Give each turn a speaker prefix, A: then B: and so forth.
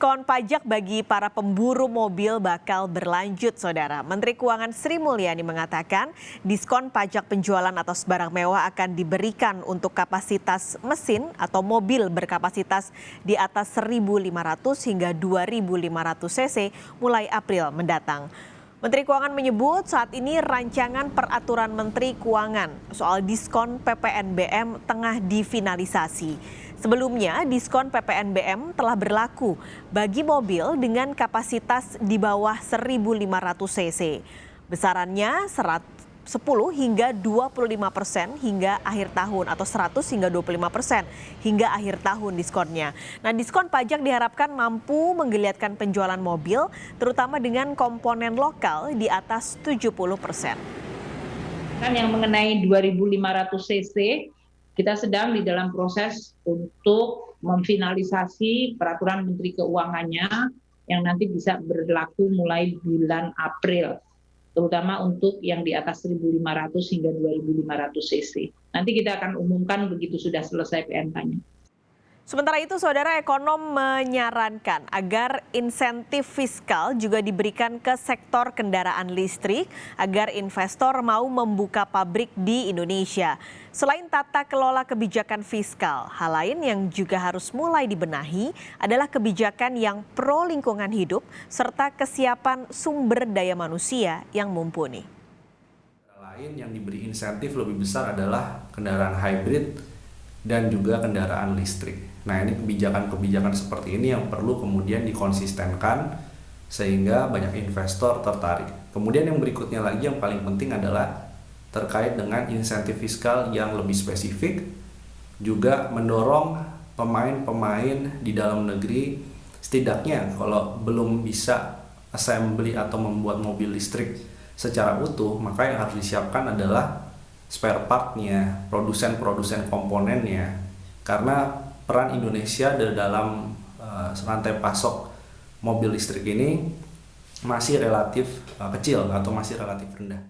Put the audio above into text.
A: Diskon pajak bagi para pemburu mobil bakal berlanjut, Saudara. Menteri Keuangan Sri Mulyani mengatakan diskon pajak penjualan atas barang mewah akan diberikan untuk kapasitas mesin atau mobil berkapasitas di atas 1.500 hingga 2.500 cc mulai April mendatang. Menteri Keuangan menyebut saat ini rancangan peraturan Menteri Keuangan soal diskon PPNBM tengah difinalisasi. Sebelumnya, diskon PPNBM telah berlaku bagi mobil dengan kapasitas di bawah 1.500 cc. Besarannya 10 hingga 25% hingga akhir tahun atau 100 hingga 25% hingga akhir tahun diskonnya. Nah, diskon pajak diharapkan mampu menggeliatkan penjualan mobil terutama dengan komponen lokal di atas 70%.
B: Kan yang mengenai 2.500 cc kita sedang di dalam proses untuk memfinalisasi peraturan Menteri Keuangannya yang nanti bisa berlaku mulai bulan April, terutama untuk yang di atas 1.500 hingga 2.500 cc. Nanti kita akan umumkan begitu sudah selesai PMK-nya.
A: Sementara itu, Saudara, ekonom menyarankan agar insentif fiskal juga diberikan ke sektor kendaraan listrik agar investor mau membuka pabrik di Indonesia. Selain tata kelola kebijakan fiskal, hal lain yang juga harus mulai dibenahi adalah kebijakan yang pro lingkungan hidup serta kesiapan sumber daya manusia yang mumpuni.
C: Lain yang diberi insentif lebih besar adalah kendaraan hybrid dan juga kendaraan listrik. Nah, ini kebijakan-kebijakan seperti ini yang perlu kemudian dikonsistenkan sehingga banyak investor tertarik. Kemudian yang berikutnya lagi yang paling penting adalah terkait dengan insentif fiskal yang lebih spesifik, juga mendorong pemain-pemain di dalam negeri setidaknya kalau belum bisa assembly atau membuat mobil listrik secara utuh, maka yang harus disiapkan adalah spare part-nya, produsen-produsen komponennya, karena peran Indonesia dalam rantai pasok mobil listrik ini masih relatif kecil atau masih relatif rendah.